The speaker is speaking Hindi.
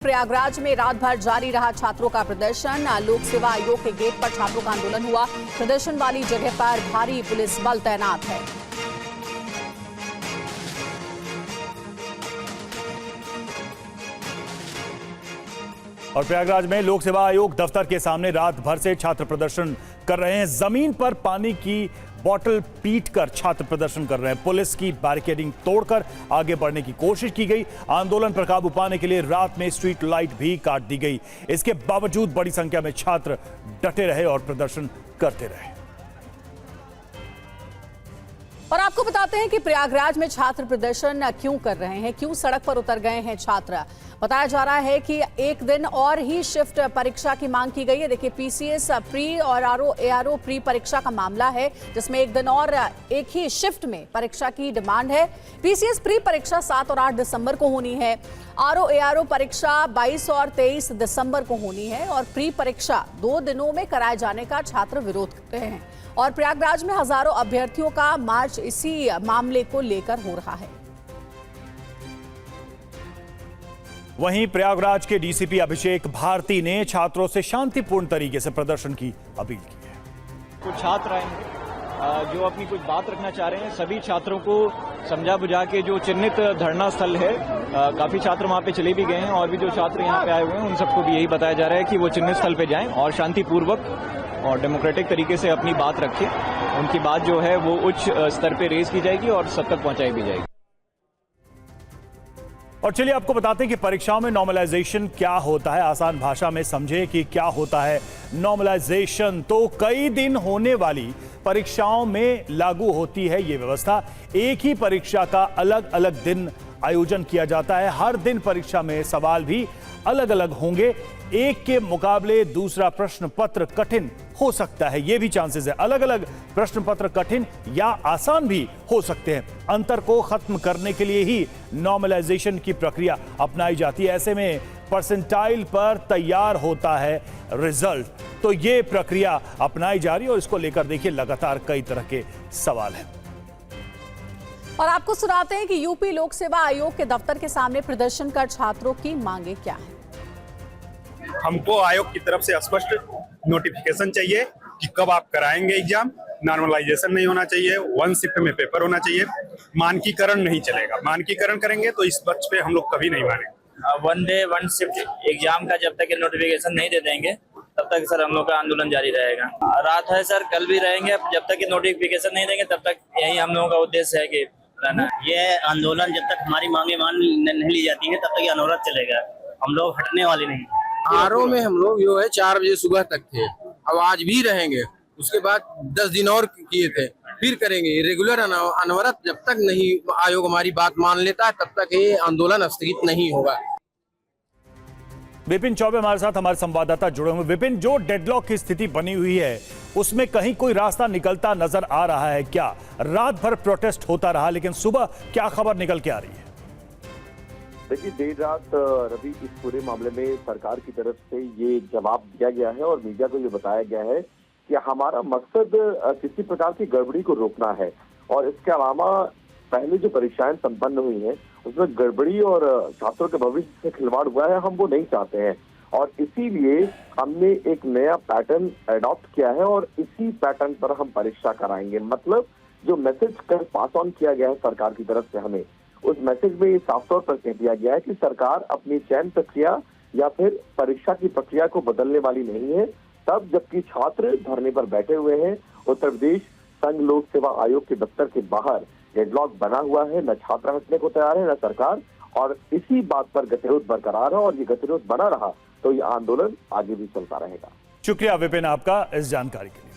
प्रयागराज में रात भर जारी रहा छात्रों का प्रदर्शन। लोक सेवा आयोग के गेट पर छात्रों का आंदोलन हुआ। प्रदर्शन वाली जगह पर भारी पुलिस बल तैनात है। और प्रयागराज में लोक सेवा आयोग दफ्तर के सामने रात भर से छात्र प्रदर्शन कर रहे हैं। जमीन पर पानी की बोतल पीटकर छात्र प्रदर्शन कर रहे हैं। पुलिस की बैरिकेडिंग तोड़कर आगे बढ़ने की कोशिश की गई। आंदोलन पर काबू पाने के लिए रात में स्ट्रीट लाइट भी काट दी गई। इसके बावजूद बड़ी संख्या में छात्र डटे रहे और प्रदर्शन करते रहे। और आपको बताते हैं कि प्रयागराज में छात्र प्रदर्शन क्यों कर रहे हैं, क्यों सड़क पर उतर गए हैं छात्र। बताया जा रहा है कि एक दिन और ही शिफ्ट परीक्षा की मांग की गई है। देखिए, पीसीएस प्री और एआरओ प्री परीक्षा का मामला है, जिसमें एक दिन और एक ही शिफ्ट में परीक्षा की डिमांड है। पीसीएस प्री परीक्षा 7 और 8 दिसंबर को होनी है। एआरओ परीक्षा 22 और 23 दिसंबर को होनी है और प्री परीक्षा 2 दिनों में कराए जाने का छात्र विरोध कर रहे हैं। और प्रयागराज में हजारों अभ्यर्थियों का मार्च इसी मामले को लेकर हो रहा है। वहीं प्रयागराज के डीसीपी अभिषेक भारती ने छात्रों से शांतिपूर्ण तरीके से प्रदर्शन की अपील की है। कुछ छात्र आएंगे जो अपनी कुछ बात रखना चाह रहे हैं। सभी छात्रों को समझा बुझा के जो चिन्हित धरना स्थल है, काफी छात्र वहां पे चले भी गए हैं और भी जो छात्र यहां पे आए हुए हैं उन सबको भी यही बताया जा रहा है कि वो चिन्हित स्थल पे जाएं और शांतिपूर्वक और डेमोक्रेटिक तरीके से अपनी बात रखें। उनकी बात जो है वो उच्च स्तर पे रेज की जाएगी और सब तक पहुंचाई भी जाएगी। और चलिए आपको बताते हैं कि परीक्षाओं में नॉर्मलाइजेशन क्या होता है। आसान भाषा में समझे कि क्या होता है नॉर्मलाइजेशन। तो कई दिन होने वाली परीक्षाओं में लागू होती है ये व्यवस्था। एक ही परीक्षा का अलग अलग दिन आयोजन किया जाता है। हर दिन परीक्षा में सवाल भी अलग अलग होंगे। एक के मुकाबले दूसरा प्रश्न पत्र कठिन हो सकता है, ये भी चांसेस है। अलग अलग प्रश्न पत्र कठिन या आसान भी हो सकते हैं। अंतर को खत्म करने के लिए ही नॉर्मलाइजेशन की प्रक्रिया अपनाई जाती है। ऐसे में परसेंटाइल पर तैयार होता है रिजल्ट। तो ये प्रक्रिया अपनाई जा रही है और इसको लेकर देखिए लगातार कई तरह के सवाल हैं। और आपको सुनाते हैं कि यूपी लोक सेवा आयोग के दफ्तर के सामने प्रदर्शन कर छात्रों की मांगे क्या है। हमको आयोग की तरफ से स्पष्ट नोटिफिकेशन चाहिए कि कब आप कराएंगे एग्जाम। नॉर्मलाइजेशन नहीं होना चाहिए, 1 शिफ्ट में पेपर होना चाहिए। मानकीकरण नहीं चलेगा। मानकीकरण करेंगे तो इस पक्ष पे हम लोग कभी नहीं मानेंगे। 1 डे 1 शिफ्ट एग्जाम का जब तक नोटिफिकेशन नहीं दे देंगे तब तक सर हम लोग का आंदोलन जारी रहेगा। रात है सर, कल भी रहेंगे। जब तक नोटिफिकेशन नहीं देंगे तब तक यही हम लोगों का उद्देश्य है कि ये आंदोलन जब तक हमारी मांगे मान नहीं ली जाती है तब तक ये आंदोलन चलेगा। हम लोग हटने वाले नहीं। आरओ में हम लोग जो है 4 बजे सुबह तक थे, अब आज भी रहेंगे। उसके बाद 10 दिन और किए थे, फिर करेंगे। रेगुलर अनवरत जब तक नहीं आयोग हमारी बात मान लेता है तब तक ये आंदोलन स्थगित नहीं होगा। विपिन चौबे हमारे साथ, हमारे संवाददाता जुड़े हुए। विपिन, जो डेडलॉक की स्थिति बनी हुई है उसमें कहीं कोई रास्ता निकलता नजर आ रहा है क्या? रात भर प्रोटेस्ट होता रहा लेकिन सुबह क्या खबर निकल के आ रही है? देखिए, देर रात रवि इस पूरे मामले में सरकार की तरफ से ये जवाब दिया गया है और मीडिया को ये बताया गया है कि हमारा मकसद किसी प्रकार की गड़बड़ी को रोकना है और इसके अलावा पहले जो परीक्षाएं संपन्न हुई हैं उसमें गड़बड़ी और छात्रों के भविष्य से खिलवाड़ हुआ है, हम वो नहीं चाहते हैं। और इसीलिए हमने एक नया पैटर्न अडॉप्ट किया है और इसी पैटर्न पर हम परीक्षा कराएंगे। मतलब जो मैसेज कल पास ऑन किया गया है सरकार की तरफ से हमें, उस मैसेज में ये साफ तौर पर कह दिया गया है कि सरकार अपनी चयन प्रक्रिया या फिर परीक्षा की प्रक्रिया को बदलने वाली नहीं है। तब जबकि छात्र धरने पर बैठे हुए हैं, उत्तर प्रदेश संघ लोक सेवा आयोग के दफ्तर के बाहर डेडलॉक बना हुआ है। न छात्र हटने को तैयार है न सरकार, और इसी बात पर गतिरोध बरकरार है और ये गतिरोध बना रहा तो ये आंदोलन आगे भी चलता रहेगा। शुक्रिया विपिन आपका इस जानकारी के लिए।